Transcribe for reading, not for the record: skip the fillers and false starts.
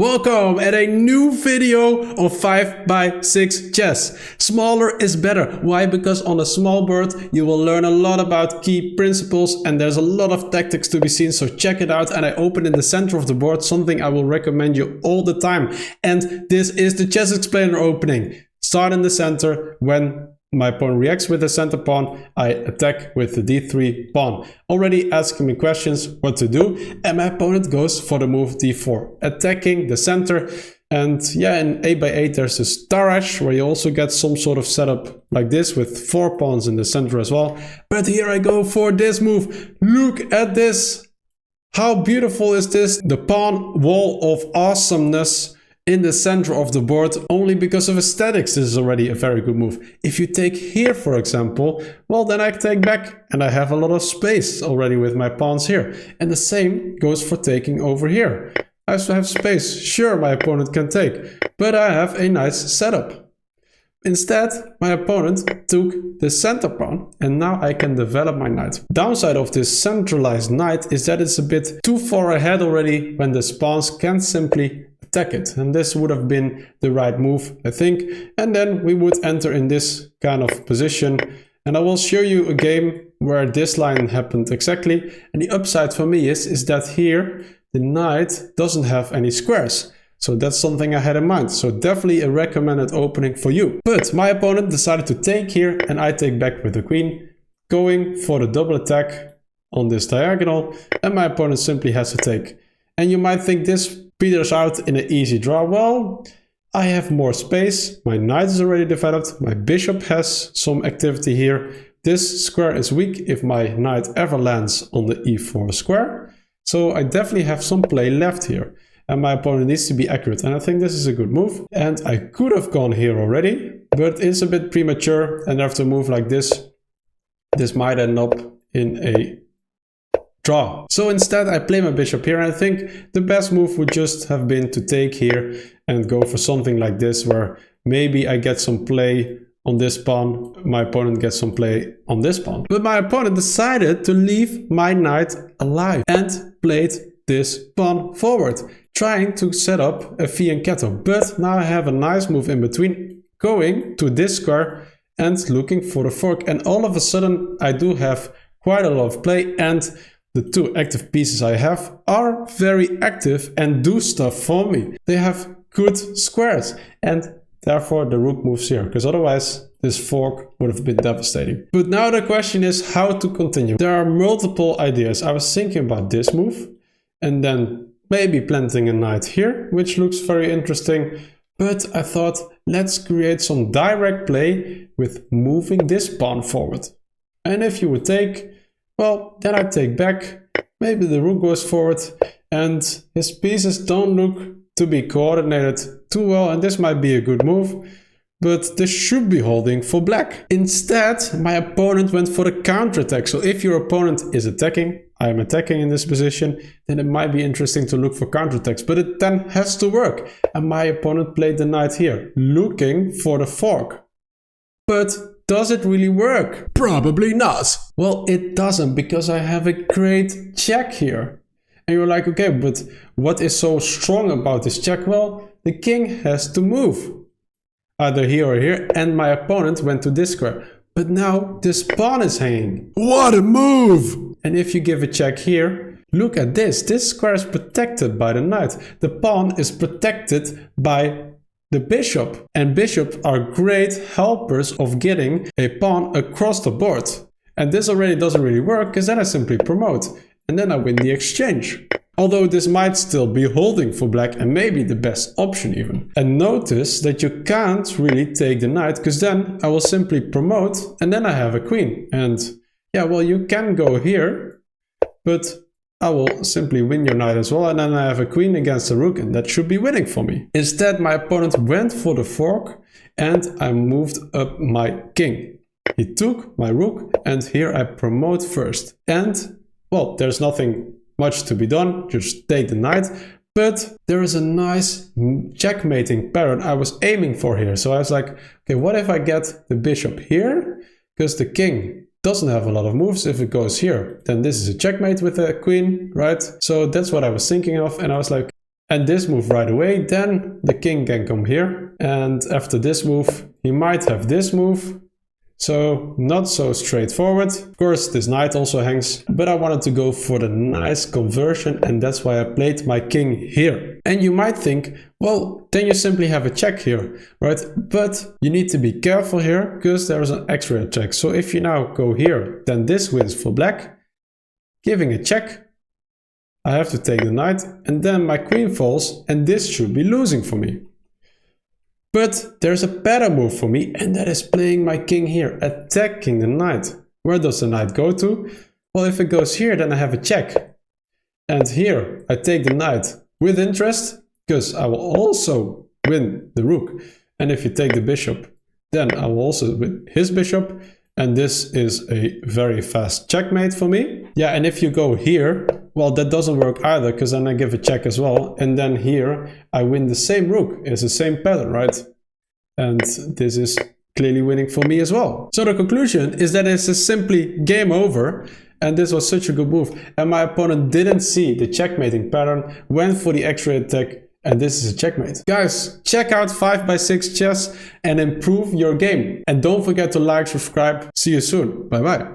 Welcome at a new video of 5x6 chess. Smaller is better. Why? Because on a small board you will learn a lot about key principles and there's a lot of tactics to be seen, so check it out. And I open in the center of the board, something I will recommend you all the time. And this is the ChessXplainer opening. Start in the center. When my pawn reacts with the center pawn, I attack with the d3 pawn. Already asking me questions what to do, and my opponent goes for the move d4, attacking the center. And yeah, in 8x8 there's a star edge where you also get some sort of setup like this with 4 pawns in the center as well. But here I go for this move. Look at this. How beautiful is this? The pawn wall of awesomeness in the center of the board. Only because of aesthetics this is already a very good move. If you take here, for example, well, then I take back and I have a lot of space already with my pawns here. And the same goes for taking over here. I also have space. Sure, my opponent can take, but I have a nice setup. Instead, my opponent took the center pawn and now I can develop my knight. Downside of this centralized knight is that it's a bit too far ahead already when the pawns can simply attack it, and this would have been the right move, I think. And then we would enter in this kind of position, and I will show you a game where this line happened exactly. And the upside for me is that here the knight doesn't have any squares, so that's something I had in mind. So definitely a recommended opening for you. But my opponent decided to take here and I take back with the queen, going for the double attack on this diagonal, and my opponent simply has to take. And you might think this peters out in an easy draw. Well, I have more space, my knight is already developed, my bishop has some activity here. This square is weak if my knight ever lands on the e4 square. So I definitely have some play left here. And my opponent needs to be accurate, and I think this is a good move. And I could have gone here already, but it's a bit premature, and after a move like this might end up in a draw. So instead I play my bishop here, and I think the best move would just have been to take here and go for something like this, where maybe I get some play on this pawn, my opponent gets some play on this pawn. But my opponent decided to leave my knight alive and played this pawn forward, trying to set up a fianchetto. But now I have a nice move in between, going to this square and looking for the fork, and all of a sudden I do have quite a lot of play, and the two active pieces I have are very active and do stuff for me. They have good squares, and therefore the rook moves here, because otherwise this fork would have been devastating. But now the question is how to continue. There are multiple ideas. I was thinking about this move and then maybe planting a knight here, which looks very interesting. But I thought, let's create some direct play with moving this pawn forward. And if you would take, well, then I take back, maybe the rook goes forward, and his pieces don't look to be coordinated too well, and this might be a good move, but this should be holding for black. Instead, my opponent went for the counterattack. So if your opponent is attacking, I am attacking in this position, then it might be interesting to look for counterattacks, but it then has to work. And my opponent played the knight here, looking for the fork. But does it really work? Probably not. Well, it doesn't, because I have a great check here. And you're like, okay, but what is so strong about this check? Well, the king has to move, either here or here, and my opponent went to this square. But now this pawn is hanging. What a move! And if you give a check here, look at this. This square is protected by the knight. The pawn is protected by the bishop, and bishops are great helpers of getting a pawn across the board. And this already doesn't really work, because then I simply promote, and then I win the exchange. Although this might still be holding for black and maybe the best option even. And notice that you can't really take the knight, because then I will simply promote and then I have a queen. And yeah, well, you can go here, but I will simply win your knight as well, and then I have a queen against a rook, and that should be winning for me. Instead, my opponent went for the fork, and I moved up my king. He took my rook, and here I promote first. And, well, there's nothing much to be done, just take the knight. But there is a nice checkmating pattern I was aiming for here. So I was like, okay, what if I get the bishop here? Because the king doesn't have a lot of moves. If it goes here, then this is a checkmate with a queen, right? So that's what I was thinking of, and I was like, and this move right away, then the king can come here. And after this move, he might have this move. So not so straightforward. Of course, this knight also hangs, but I wanted to go for the nice conversion, and that's why I played my king here. And you might think, well, then you simply have a check here, right? But you need to be careful here because there is an extra check. So if you now go here, then this wins for black, giving a check. I have to take the knight, and then my queen falls, and this should be losing for me. But there's a better move for me, and that is playing my king here, attacking the knight. Where does the knight go to? Well, if it goes here, then I have a check. And here, I take the knight with interest, because I will also win the rook. And if you take the bishop, then I will also win his bishop. And this is a very fast checkmate for me. Yeah, and if you go here, well, that doesn't work either, because then I give a check as well. And then here, I win the same rook. It's the same pattern, right? And this is clearly winning for me as well. So the conclusion is that it's simply game over. And this was such a good move. And my opponent didn't see the checkmating pattern, went for the extra attack, and this is a checkmate. Guys, check out 5x6 chess and improve your game. And don't forget to like, subscribe. See you soon. Bye bye.